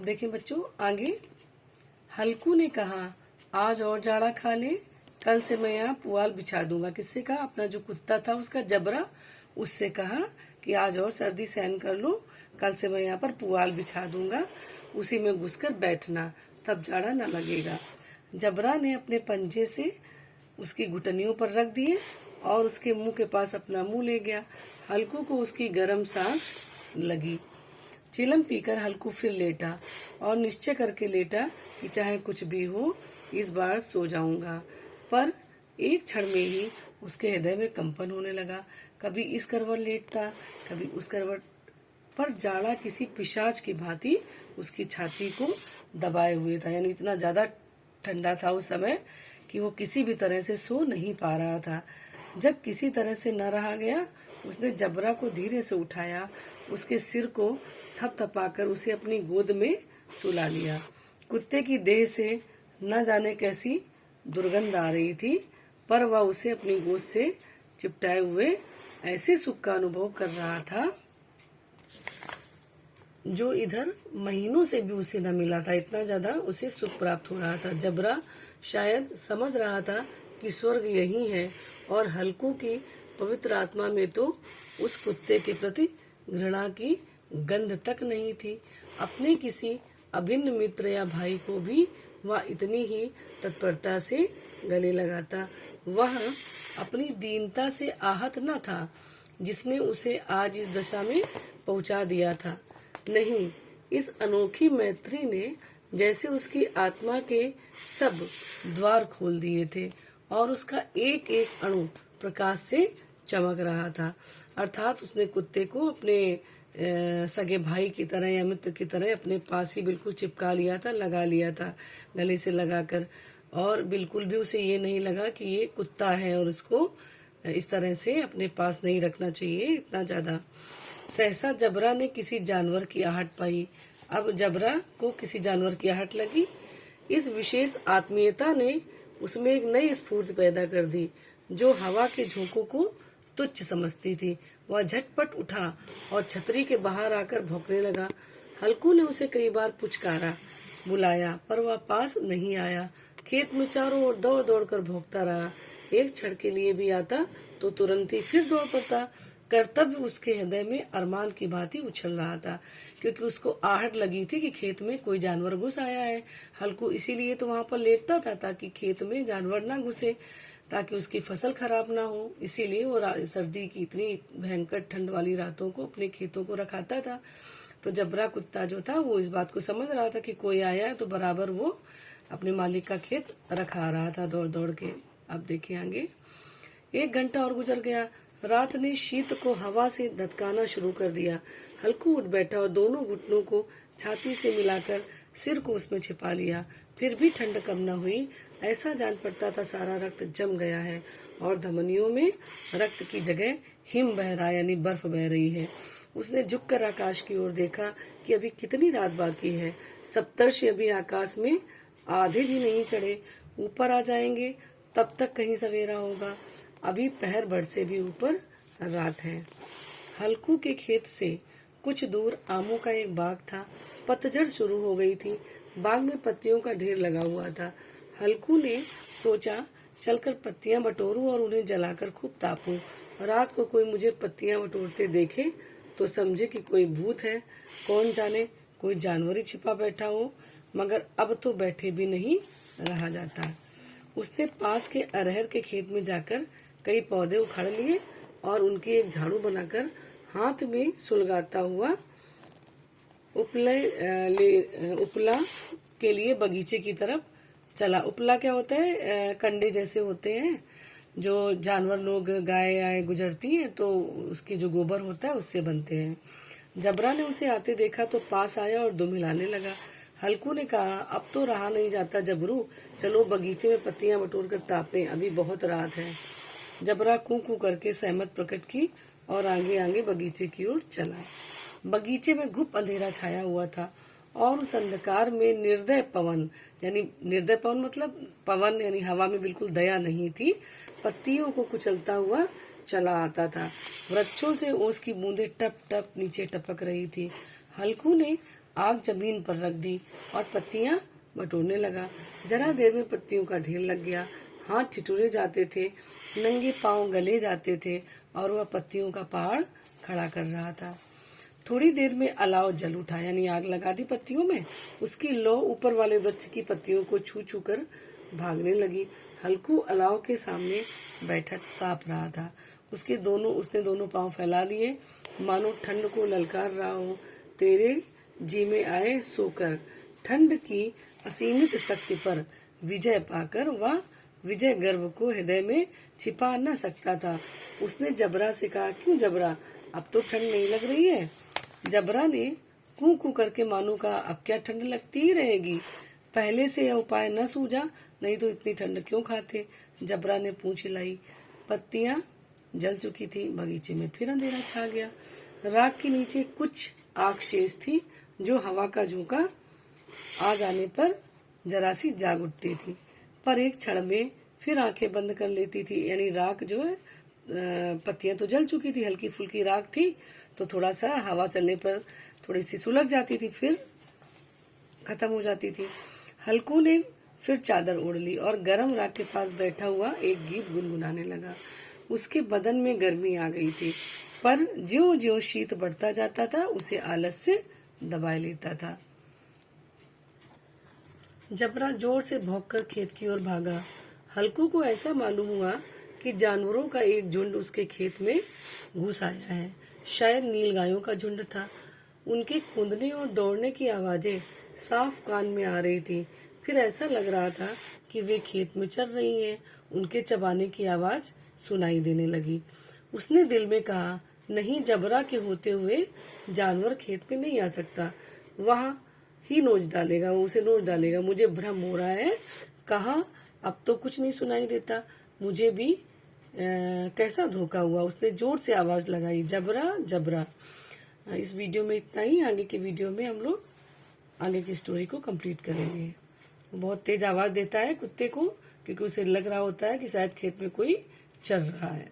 अब देखें बच्चों आगे। हल्कू ने कहा, आज और जाड़ा खा ले, कल से मैं यहाँ पुआल बिछा दूंगा। किससे कहा? अपना जो कुत्ता था उसका जबरा, उससे कहा कि आज और सर्दी सहन कर लो, कल से मैं यहाँ पर पुआल बिछा दूंगा, उसी में घुसकर बैठना, तब जाड़ा न लगेगा। जबरा ने अपने पंजे से उसकी घुटनियों पर रख दिए और उसके मुंह के पास अपना मुंह ले गया। हल्कू को उसकी गर्म सांस लगी। चिलम पीकर हल्कू फिर लेटा और निश्चय करके लेटा कि चाहे कुछ भी हो, इस बार सो जाऊंगा। पर एक क्षण में ही उसके हृदय में कंपन होने लगा। कभी इस करवट लेटता, कभी उस करवट पर। जाड़ा किसी पिशाच की भांति उसकी छाती को दबाए हुए था, यानी इतना ज्यादा ठंडा था उस समय कि वो किसी भी तरह से सो नहीं पा रहा था। जब किसी तरह से न रहा गया, उसने जबरा को धीरे से उठाया, उसके सिर को थपथपाकर उसे अपनी गोद में सुला लिया। कुत्ते की देह से न जाने कैसी दुर्गंध आ रही थी, पर वह उसे अपनी गोद से चिपटाए हुए ऐसे सुख का अनुभव कर रहा था जो इधर महीनों से भी उसे न मिला था। इतना ज्यादा उसे सुख प्राप्त हो रहा था। जबरा शायद समझ रहा था कि स्वर्ग यही है, और हल्कू की पवित्र आत्मा में तो उस कुत्ते के प्रति घृणा की गंध तक नहीं थी। अपने किसी अभिन्न मित्र या भाई को भी वह इतनी ही तत्परता से गले लगाता। वह अपनी दीनता से आहत न था जिसने उसे आज इस दशा में पहुंचा दिया था। नहीं, इस अनोखी मैत्री ने जैसे उसकी आत्मा के सब द्वार खोल दिए थे और उसका एक एक अणु प्रकाश से चमक रहा था। अर्थात उसने कुत्ते को अपने सगे भाई की तरह या मित्र की तरह अपने पास ही बिल्कुल चिपका लिया था, लगा लिया था गले से लगाकर, और बिल्कुल भी उसे ये नहीं लगा कि ये कुत्ता है और उसको इस तरह से अपने पास नहीं रखना चाहिए इतना ज्यादा। सहसा जबरा ने किसी जानवर की आहट पाई। अब जबरा को किसी जानवर की आहट लगी। इस विशेष आत्मीयता ने उसमें एक नई स्फूर्ति पैदा कर दी जो हवा के झोंकों को तुच्छ समझती थी। वह झटपट उठा और छतरी के बाहर आकर भौंकने लगा। हल्कू ने उसे कई बार पुचकारा, बुलाया, पर वह पास नहीं आया। खेत में चारों ओर दौड़ दौड़ कर भौंकता रहा। एक क्षण के लिए भी आता तो तुरंत ही फिर दौड़ पड़ता। कर्तव्य उसके हृदय में अरमान की भांति उछल रहा था, क्योंकि उसको आहट लगी थी कि खेत में कोई जानवर घुस आया है। हल्कू इसीलिए तो वहां पर लेटता था ताकि खेत में जानवर ना घुसे, ताकि उसकी फसल खराब ना हो। इसीलिए वो सर्दी की इतनी भयंकर ठंड वाली रातों को अपने खेतों को रखाता था। तो जबरा कुत्ता जो था वो इस बात को समझ रहा था कि कोई आया है, तो बराबर वो अपने मालिक का खेत रखा रहा था दौड़ दौड़ के। अब देखिए आगे। 1 घंटा और गुजर गया। रात ने शीत को हवा से धतकाना शुरू कर दिया। हल्कू उठ बैठा और दोनों घुटनों को छाती से मिलाकर सिर को उसमें छिपा लिया। फिर भी ठंड कम न हुई। ऐसा जान पड़ता था सारा रक्त जम गया है और धमनियों में रक्त की जगह हिम बह रहा, यानी बर्फ बह रही है। उसने झुककर आकाश की ओर देखा कि अभी कितनी रात बाकी है। सप्तर्षि अभी आकाश में आधे भी नहीं चढ़े, ऊपर आ जाएंगे तब तक कहीं सवेरा होगा। अभी पहर भर से भी ऊपर रात है। हल्कू के खेत से कुछ दूर आमों का एक बाग था। पतझड़ शुरू हो गई थी। बाग में पत्तियों का ढेर लगा हुआ था। हल्कू ने सोचा चलकर पत्तियां बटोरूं और उन्हें जलाकर खूब तापूं। रात को कोई मुझे पत्तियां बटोरते देखे तो समझे कि कोई भूत है, कौन जाने कोई जानवर ही छिपा बैठा हो। मगर अब तो बैठे भी नहीं रहा जाता। उसने पास के अरहर के खेत में जाकर कई पौधे उखाड़ लिए और उनकी एक झाड़ू बनाकर हाथ में सुलगाता हुआ उपला के लिए बगीचे की तरफ चला। उपला क्या होता है? कंडे जैसे होते हैं जो जानवर लोग, गाय आए गुजरती है तो उसकी जो गोबर होता है उससे बनते हैं। जबरा ने उसे आते देखा तो पास आया और दुम हिलाने लगा। हल्कू ने कहा, अब तो रहा नहीं जाता जबरू, चलो बगीचे में पत्तियां बटोर कर तापें, अभी बहुत रात है। जबरा कू कू करके सहमत प्रकट की और आगे आगे बगीचे की ओर चला। बगीचे में गुप्त अंधेरा छाया हुआ था और उस अंधकार में निर्दय पवन, यानी निर्दय पवन मतलब पवन यानी हवा में बिल्कुल दया नहीं थी, पत्तियों को कुचलता हुआ चला आता था। वृक्षों से ओस की बूंदें टप टप नीचे टपक रही थी। हल्कू ने आग जमीन पर रख दी और पत्तियां बटोरने लगा। जरा देर में पत्तियों का ढेर लग गया। हाथ ठिठुरे जाते थे, नंगे पांव गले जाते थे और वह पत्तियों का पहाड़ खड़ा कर रहा था। थोड़ी देर में अलाव जल उठा, यानी आग लगा दी पत्तियों में। उसकी लौ ऊपर वाले वृक्ष की पत्तियों को छू छू कर भागने लगी। हल्कू अलाव के सामने बैठा कांप रहा था। उसने दोनों पांव फैला लिए, मानो ठंड को ललकार रहा हो। तेरे जी में आए सोकर, ठंड की असीमित शक्ति पर विजय पाकर वह विजय गर्व को हृदय में छिपा न सकता था। उसने जबरा से कहा, क्यों जबरा, अब तो ठंड नहीं लग रही है? जबरा ने कू कू करके मानो कहा, अब क्या ठंड लगती ही रहेगी? पहले से यह उपाय न सूझा, नहीं तो इतनी ठंड क्यों खाते? जबरा ने पूंछ हिलाई। पत्तियां जल चुकी थी। बगीचे में फिर अंधेरा छा गया। राख के नीचे कुछ आग शेष थी, जो हवा का झोंका आ जाने पर जरा सी जाग उठती थी, पर एक क्षण में फिर आंखें बंद कर लेती थी। यानी राख जो है, पत्तियां तो जल चुकी थी, हल्की फुल्की राख थी, तो थोड़ा सा हवा चलने पर थोड़ी सी सुलग जाती थी, फिर खत्म हो जाती थी। हल्कू ने फिर चादर ओढ़ ली और गर्म राख के पास बैठा हुआ एक गीत गुनगुनाने लगा। उसके बदन में गर्मी आ गई थी, पर ज्यों ज्यों शीत बढ़ता जाता था, उसे आलस्य दबाए लेता था। जबरा जोर से भौंककर खेत की ओर भागा। हल्कू को ऐसा मालूम हुआ कि जानवरों का एक झुंड उसके खेत में घुस आया है। शायद नीलगायों का झुंड था। उनके कूदने और दौड़ने की आवाजें साफ कान में आ रही थी। फिर ऐसा लग रहा था कि वे खेत में चल रही हैं। उनके चबाने की आवाज सुनाई देने लगी। उसने दिल में कहा, नहीं, जबरा के होते हुए जानवर खेत में नहीं आ सकता, वहां ही नोच डालेगा, वो उसे नोच डालेगा। मुझे भ्रम हो रहा है। कहा, अब तो कुछ नहीं सुनाई देता, मुझे भी कैसा धोखा हुआ। उसने जोर से आवाज लगाई, जबरा जबरा। इस वीडियो में इतना ही। आगे के वीडियो में हम लोग आगे की स्टोरी को कंप्लीट करेंगे। वो बहुत तेज आवाज देता है कुत्ते को, क्योंकि उसे लग रहा होता है कि शायद खेत में कोई चल रहा है।